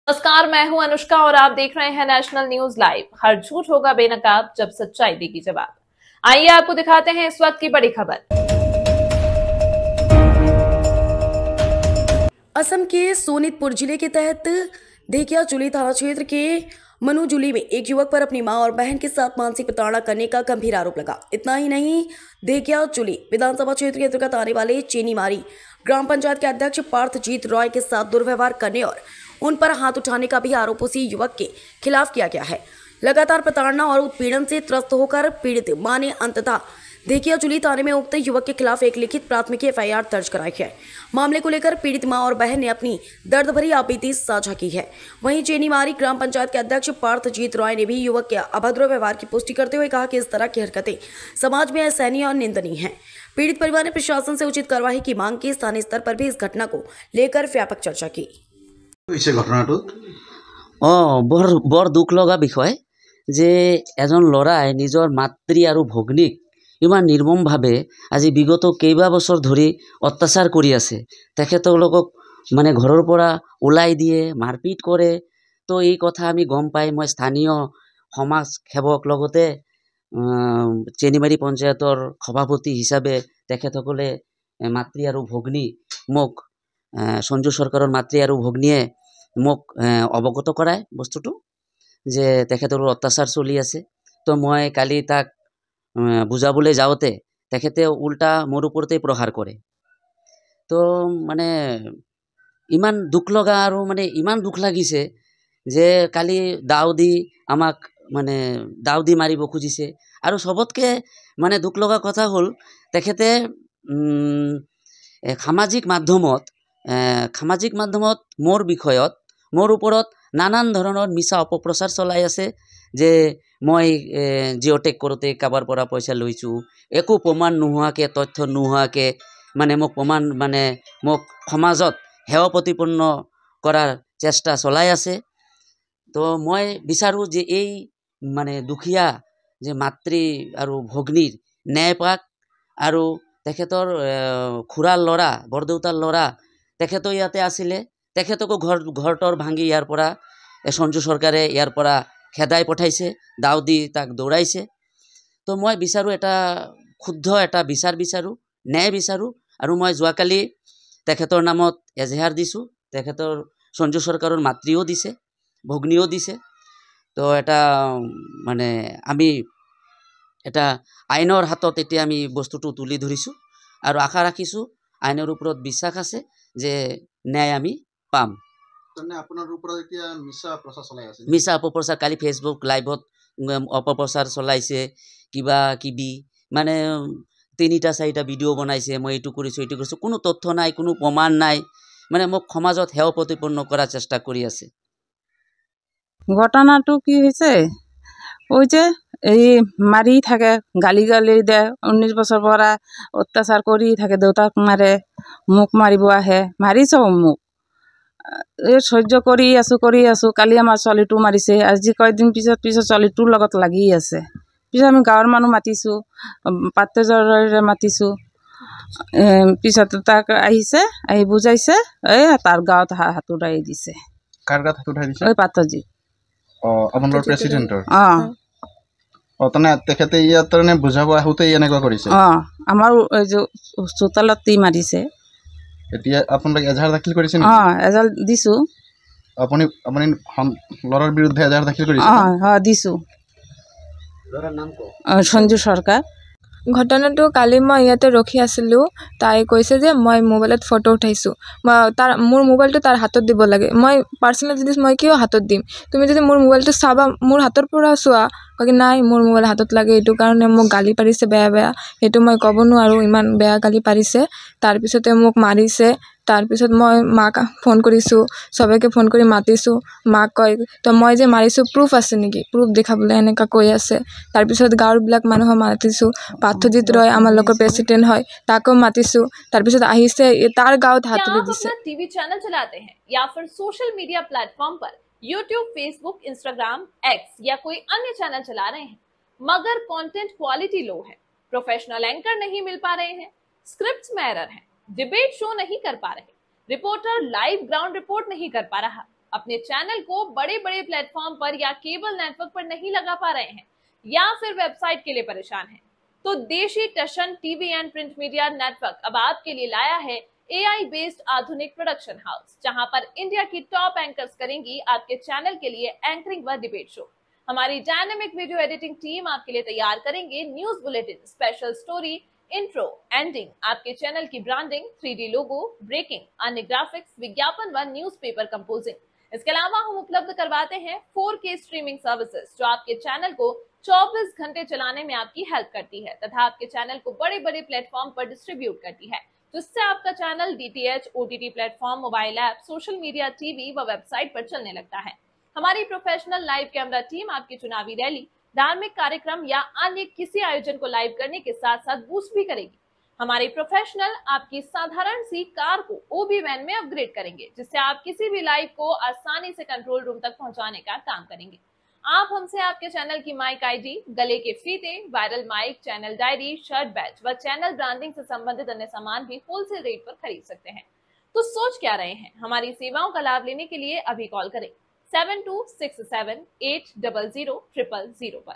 नमस्कार, मैं हूं अनुष्का और आप देख रहे हैं नेशनल न्यूज लाइव। हर झूठ होगा बेनकाब जब सच्चाई देगी जवाब। आइए आपको दिखाते हैं इस वक्त की बड़ी खबर। असम के सोनितपुर जिले के तहत धेकियाजुली थाना क्षेत्र के मनुजुली में एक युवक पर अपनी मां और बहन के साथ मानसिक प्रताड़ना करने का गंभीर आरोप लगा। इतना ही नहीं, धेकियाजुली विधानसभा क्षेत्र के अंतर्गत आने वाले चेनीमारी ग्राम पंचायत के अध्यक्ष पार्थजीत रॉय के साथ दुर्व्यवहार करने और उन पर हाथ उठाने का भी आरोप उसी युवक के खिलाफ किया गया है। लगातार प्रताड़ना और उत्पीड़न से त्रस्त होकर पीड़ित मां ने अंततः धेकियाजुली थाने में उक्त युवक के खिलाफ एक लिखित प्राथमिकी एफआईआर दर्ज कराई है। मामले को लेकर पीड़ित मां और बहन ने अपनी दर्द भरी आपबीती साझा की है। वहीं चेनीमारी ग्राम पंचायत के अध्यक्ष पार्थजीत रॉय ने भी युवक के अभद्र व्यवहार की पुष्टि करते हुए कहा कि इस तरह की हरकतें समाज में असहनीय और निंदनीय हैं। पीड़ित परिवार ने प्रशासन से उचित कार्रवाई की मांग की। स्थानीय स्तर पर भी इस घटना को लेकर व्यापक चर्चा की। বৰ দুখ লগা বিষয় যে এজন ল'ৰাই নিজৰ মাতৃ আৰু ভগ্নীক ইমান নিৰ্মমভাৱে আজি বিগত কেইবা বছৰ ধৰি অত্যাচাৰ কৰি আছে। তেখেতলোকক মানে ঘৰৰ পৰা ওলাই দিয়ে, মাৰপিট কৰে। তো এই কথা আমি গম পাই মই স্থানীয় সমাজ সেৱক লগতে চেনিমাৰী পঞ্চায়তৰ সভাপতি হিচাপে তেখেতসকলে মাতৃ আৰু ভগ্নী মোক সঞ্জু চৰকাৰৰ মাতৃ আৰু ভগ্নীয়ে মোক অৱগত কৰায় বস্তুটো যে তেখেতৰ অত্যাচাৰ চলি আছে। তো মই কালি তাক বুজাবলৈ যাওঁতে তেখেতে উল্টা মোৰ ওপৰতে প্ৰহাৰ কৰে। তো মানে ইমান দুখ লগা আৰু মানে ইমান দুখ লাগিছে যে কালি আমাক মানে দাও দি মাৰিব খুজিছে। আৰু সবতকৈ মানে দুখ লগা কথা হ'ল তেখেতে সামাজিক মাধ্যমত মোৰ বিষয়ত মোৰ ওপৰত নানান ধৰণৰ মিছা অপপ্ৰচাৰ চলাই আছে যে মই জিঅ'টেক কৰোঁতে কাৰোবাৰ পৰা পইচা লৈছোঁ, একো প্ৰমাণ নোহোৱাকৈ তথ্য নোহোৱাকৈ মানে মোক সমাজত হেয় প্ৰতিপন্ন কৰাৰ চেষ্টা চলাই আছে। তো মই বিচাৰোঁ যে এই মানে দুখীয়া যে মাতৃ আৰু ভগ্নীৰ ন্যায় পাওক। আৰু তেখেতৰ খুৰাৰ ল'ৰা বৰদেউতাৰ ল'ৰা তেখেতো ইয়াতে আছিলে, তেখেতকো ঘৰটোৰ ভাঙি ইয়াৰ পৰা সঞ্জু চৰকাৰে ইয়াৰ পৰা খেদাই পঠাইছে, দাও দি তাক দৌৰাইছে। তো মই বিচাৰোঁ এটা শুদ্ধ এটা বিচাৰ বিচাৰোঁ, ন্যায় বিচাৰোঁ। আৰু মই যোৱাকালি তেখেতৰ নামত এজেহাৰ দিছোঁ। তেখেতৰ সঞ্জু চৰকাৰৰ মাতৃও দিছে, ভগ্নীও দিছে। তো এটা মানে আমি এটা আইনৰ হাতত এতিয়া আমি বস্তুটো তুলি ধৰিছোঁ আৰু আশা ৰাখিছোঁ, আইনৰ ওপৰত বিশ্বাস আছে যে ন্যায় আমি পাম। মিছা অপপ্ৰচাৰ কালি ফেচবুক লাইভত অপপ্ৰচাৰ চলাইছে, কিবা কিবি মানে 3-4টা ভিডিঅ' বনাইছে, মই এইটো কৰিছোঁ, কোনো তথ্য নাই, কোনো প্ৰমাণ নাই, মানে মোক সমাজত হেয় প্ৰতিপন্ন কৰাৰ চেষ্টা কৰি আছে। ঘটনাটো কি হৈছে, ওই যে এই মাৰি থাকে, গালি দে, 19 বছৰ পৰা অত্যাচাৰ কৰি থাকে, দেউতাক মাৰে, মোক মাৰিব আহে, মাৰিছ মোক। এই সহ্য কৰি আছোঁ। কালি আমাৰ ছোৱালীটো মাৰিছে, আজি কয়দিন পিছত ছোৱালীটোৰ লগত লাগি আছে। পিছত আমি গাঁৱৰ মানুহ মাতিছোঁ, পাত্ৰজৰে মাতিছোঁ। পিছত তাক আহিছে, আহি বুজাইছে, এই তাৰ গাঁৱত হাতুৰাই দিছে। কাৰ গাত হাতুৰাই দিছে? ওই পাত্ৰজী। আপোনালোকৰ প্ৰেচিডেণ্টৰ? তাৰমানে তেখেতে ইয়াত বুজাব আহোঁতে এনেকুৱা কৰিছে? আমাৰ এই যে চোতালত মাৰিছে। এতিয়া আপোনালোকে এজাহাৰ দাখিল কৰিছে নেকি? এজাহাৰ দিছোঁ। আপুনি ল'ৰাৰ বিৰুদ্ধে এজাহাৰ দাখিল কৰিছে? দিছোঁ। সঞ্জু চৰকাৰ। ঘটনাটো কালি মই ইয়াতে ৰখি আছিলোঁ, তাই কৈছে যে মই মোবাইলত ফটো উঠাইছোঁ, মোৰ মোবাইলটো তাৰ হাতত দিব লাগে। মই পাৰ্চনেল জিনিছ মই কিয় হাতত দিম, তুমি যদি মোৰ মোবাইলটো চাবা, মোৰ হাতৰ পৰা চোৱা। কয় নাই মোৰ মোবাইল হাতত লাগে, এইটো কাৰণে মোক গালি পাৰিছে বেয়া। সেইটো মই ক'ব নোৱাৰোঁ, ইমান বেয়া গালি পাৰিছে। তাৰপিছতে মোক মাৰিছে। তাৰপিছত মই মাক ফোন কৰিছোঁ, চবকে ফোন কৰি মাতিছোঁ। মাক কয় তো মই যে মাৰিছোঁ প্ৰুফ আছে নেকি, প্ৰুফ দেখাবলৈ এনেকুৱা কৈ আছে। তাৰপিছত গাঁৱৰবিলাক মানুহক মাতিছোঁ, পাৰ্থজিত ৰয় আমাৰ লোকৰ প্ৰেচিডেণ্ট হয়, তাকো মাতিছোঁ। তাৰপিছত আহিছে, তাৰ গাঁৱত হাত তুলি দিছে। टीवी चैनल चलाते हैं या फिर सोशल मीडिया प्लेटफॉर्म पर यूट्यूब, फेसबुक, इंस्टाग्राम, एक्स या कोई अन्य चैनल चला रहे हैं, मगर कंटेंट क्वालिटी लो है, प्रोफेशनल एंकर नहीं मिल पा रहे हैं, स्क्रिप्ट्स में एरर है, डिबेट शो नहीं कर पा रहे, रिपोर्टर लाइव ग्राउंड रिपोर्ट नहीं कर पा रहा, अपने चैनल को बड़े बड़े प्लेटफॉर्म पर या केबल नेटवर्क पर नहीं लगा पा रहे हैं या फिर वेबसाइट के लिए परेशान हैं, तो Deshi Tashan TV and print media network अब आपके लिए लाया है AI बेस्ड आधुनिक प्रोडक्शन हाउस, जहां पर इंडिया की टॉप एंकर्स करेंगी आपके चैनल के लिए एंकरिंग व डिबेट शो। हमारी डायनेमिक वीडियो एडिटिंग टीम आपके लिए तैयार करेंगे news bulletin, special story, intro, ending, आपके चैनल की ब्रांडिंग, 3D लोगो, ब्रेकिंग, अन्य ग्राफिक्स, विज्ञापन व न्यूज़पेपर कंपोजिंग। इसके अलावा हम उपलब्ध करवाते हैं 4K स्ट्रीमिंग सर्विसेज, जो आपके चैनल को 24 घंटे चलाने में आपकी हेल्प करती है तथा आपके चैनल को बड़े बड़े प्लेटफॉर्म पर डिस्ट्रीब्यूट करती है, जिससे आपका channel DTH, OTT platform, mobile app, social media, TV व वेबसाइट पर चलने लगता है। हमारी प्रोफेशनल लाइव कैमरा टीम आपकी चुनावी रैली, धार्मिक कार्यक्रम या अन्य किसी आयोजन को लाइव करने के साथ साथ बूस्ट भी करेगी। हमारे प्रोफेशनल आपकी साधारण सी कार को OB वैन में अपग्रेड करेंगे, जिससे आप किसी भी लाइव को आसानी से कंट्रोल रूम तक पहुंचाने का काम करेंगे। आप हमसे आपके चैनल की माइक ID, गले के फीते, viral mic, channel diary, shirt badge व चैनल ब्रांडिंग से संबंधित अन्य सामान भी होलसेल रेट पर खरीद सकते हैं। तो सोच क्या रहे हैं? हमारी सेवाओं का लाभ लेने के लिए अभी कॉल करें 7267800000 पर।